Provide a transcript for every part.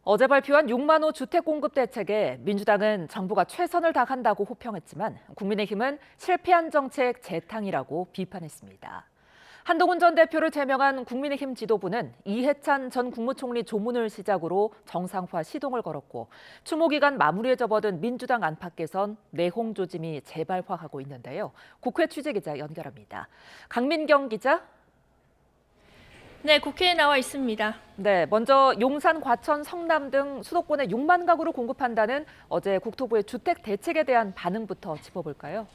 어제 발표한 6만 호 주택 공급 대책에 민주당은 정부가 최선을 다한다고 호평했지만 국민의힘은 실패한 정책 재탕이라고 비판했습니다. 한동훈 전 대표를 제명한 국민의힘 지도부는 이해찬 전 국무총리 조문을 시작으로 정상화 시동을 걸었고 추모 기간 마무리에 접어든 민주당 안팎에선 내홍 조짐이 재발화하고 있는데요. 국회 취재기자 연결합니다. 강민경 기자. 네, 국회에 나와 있습니다. 네, 먼저 용산, 과천, 성남 등 수도권에 6만 가구를 공급한다는 어제 국토부의 주택 대책에 대한 반응부터 짚어볼까요?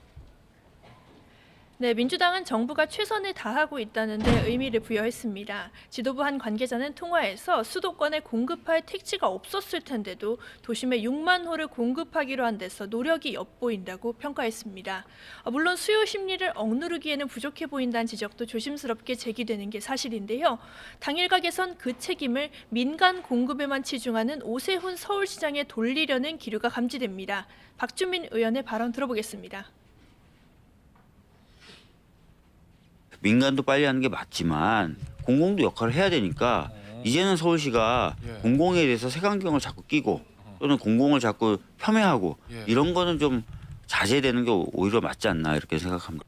네, 민주당은 정부가 최선을 다하고 있다는 데 의미를 부여했습니다. 지도부 한 관계자는 통화에서 수도권에 공급할 택지가 없었을 텐데도 도심에 6만 호를 공급하기로 한 데서 노력이 엿보인다고 평가했습니다. 물론 수요 심리를 억누르기에는 부족해 보인다는 지적도 조심스럽게 제기되는 게 사실인데요. 당일각에선 그 책임을 민간 공급에만 치중하는 오세훈 서울시장에 돌리려는 기류가 감지됩니다. 박주민 의원의 발언 들어보겠습니다. 민간도 빨리 하는 게 맞지만 공공도 역할을 해야 되니까 이제는 서울시가 공공에 대해서 색안경을 자꾸 끼고 또는 공공을 자꾸 폄훼하고 이런 거는 좀 자제되는 게 오히려 맞지 않나 이렇게 생각합니다.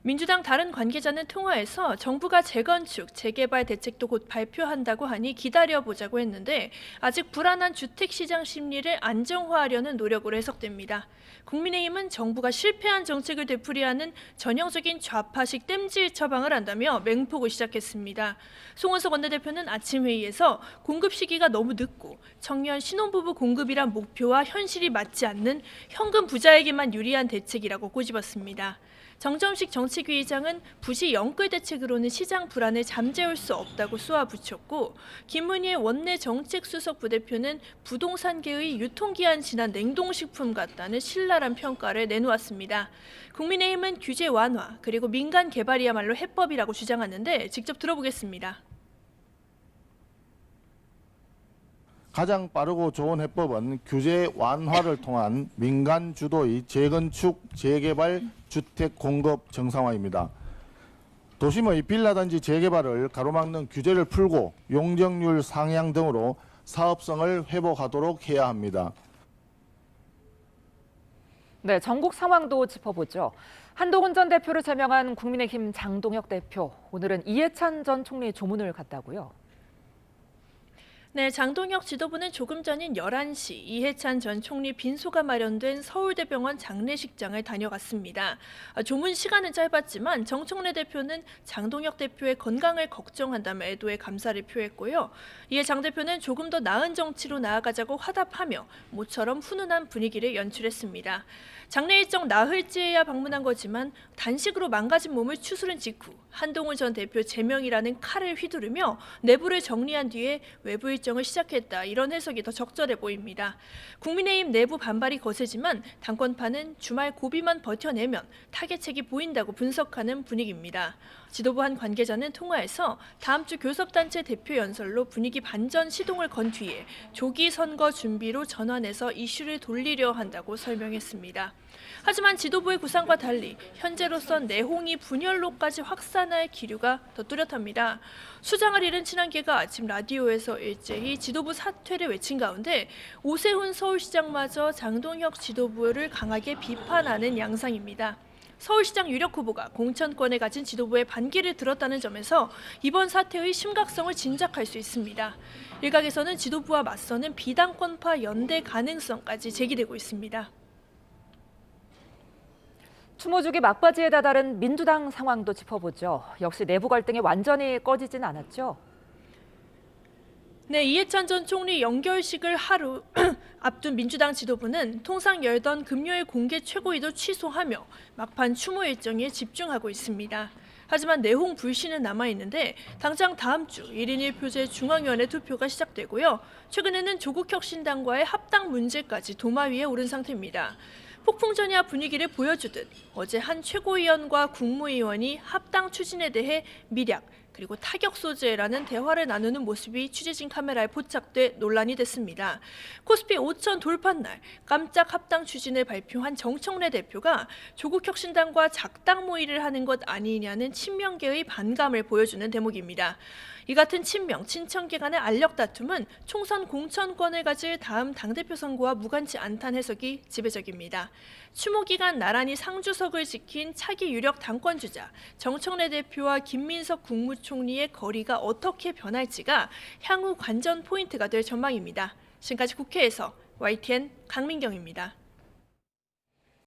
민주당 다른 관계자는 통화에서 정부가 재건축, 재개발 대책도 곧 발표한다고 하니 기다려보자고 했는데 아직 불안한 주택시장 심리를 안정화하려는 노력으로 해석됩니다. 국민의힘은 정부가 실패한 정책을 되풀이하는 전형적인 좌파식 땜질 처방을 한다며 맹폭을 시작했습니다. 송원석 원내대표는 아침 회의에서 공급 시기가 너무 늦고 청년 신혼부부 공급이란 목표와 현실이 맞지 않는 현금 부자에게만 유리한 대책이라고 꼬집었습니다. 정점식 정책위 의장은 부시 영끌 대책으로는 시장 불안을 잠재울 수 없다고 쏘아붙였고 김문희의 원내 정책수석 부대표는 부동산계의 유통기한 지난 냉동식품 같다는 신랄한 평가를 내놓았습니다. 국민의힘은 규제 완화 그리고 민간 개발이야말로 해법이라고 주장하는데 직접 들어보겠습니다. 가장 빠르고 좋은 해법은 규제 완화를 통한 민간 주도의 재건축, 재개발, 주택 공급 정상화입니다. 도심의 빌라단지 재개발을 가로막는 규제를 풀고 용적률 상향 등으로 사업성을 회복하도록 해야 합니다. 네, 전국 상황도 짚어보죠. 한동훈 전 대표를 제명한 국민의힘 장동혁 대표, 오늘은 이해찬 전 총리 조문을 갔다고요? 네, 장동혁 지도부는 조금 전인 11시 이해찬 전 총리 빈소가 마련된 서울대병원 장례식장을 다녀갔습니다. 조문 시간은 짧았지만 정 총리 대표는 장동혁 대표의 건강을 걱정한다며 애도의 감사를 표했고요. 이에 장 대표는 조금 더 나은 정치로 나아가자고 화답하며 모처럼 훈훈한 분위기를 연출했습니다. 장례 일정 나흘째야 방문한 거지만 단식으로 망가진 몸을 추스른 직후 한동훈 전 대표 제명이라는 칼을 휘두르며 내부를 정리한 뒤에 외부 일정을 시작했다. 이런 해석이 더 적절해 보입니다. 국민의힘 내부 반발이 거세지만 당권파는 주말 고비만 버텨내면 타겟책이 보인다고 분석하는 분위기입니다. 지도부 한 관계자는 통화에서 다음 주 교섭단체 대표 연설로 분위기 반전 시동을 건 뒤에 조기 선거 준비로 전환해서 이슈를 돌리려 한다고 설명했습니다. 하지만 지도부의 구상과 달리 현재로선 내홍이 분열로까지 확산할 기류가 더 뚜렷합니다. 수장을 잃은 친한계가 아침 라디오에서 일제히 지도부 사퇴를 외친 가운데 오세훈 서울시장마저 장동혁 지도부를 강하게 비판하는 양상입니다. 서울시장 유력 후보가 공천권을 가진 지도부의 반기를 들었다는 점에서 이번 사태의 심각성을 짐작할 수 있습니다. 일각에서는 지도부와 맞서는 비당권파 연대 가능성까지 제기되고 있습니다. 추모주기 막바지에 다다른 민주당 상황도 짚어보죠. 역시 내부 갈등이 완전히 꺼지진 않았죠? 네, 이해찬 전 총리 연결식을 하루 앞둔 민주당 지도부는 통상 열던 금요일 공개 최고위도 취소하며 막판 추모 일정에 집중하고 있습니다. 하지만 내홍 불신은 남아있는데 당장 다음 주 1인 1표제 중앙위원회 투표가 시작되고요. 최근에는 조국혁신당과의 합당 문제까지 도마 위에 오른 상태입니다. 폭풍전야 분위기를 보여주듯 어제 한 최고위원과 국무위원이 합당 추진에 대해 미략 그리고 타격 소재라는 대화를 나누는 모습이 취재진 카메라에 포착돼 논란이 됐습니다. 코스피 5천 돌판 날 깜짝 합당 추진을 발표한 정청래 대표가 조국혁신당과 작당 모의를 하는 것 아니냐는 친명계의 반감을 보여주는 대목입니다. 이 같은 친명, 친청계 간의 알력 다툼은 총선 공천권을 가질 다음 당대표 선거와 무관치 않다는 해석이 지배적입니다. 추모 기간 나란히 상주석을 지킨 차기 유력 당권주자 정청래 대표와 김민석 국무총리의 거리가 어떻게 변할지가 향후 관전 포인트가 될 전망입니다. 지금까지 국회에서 YTN 강민경입니다.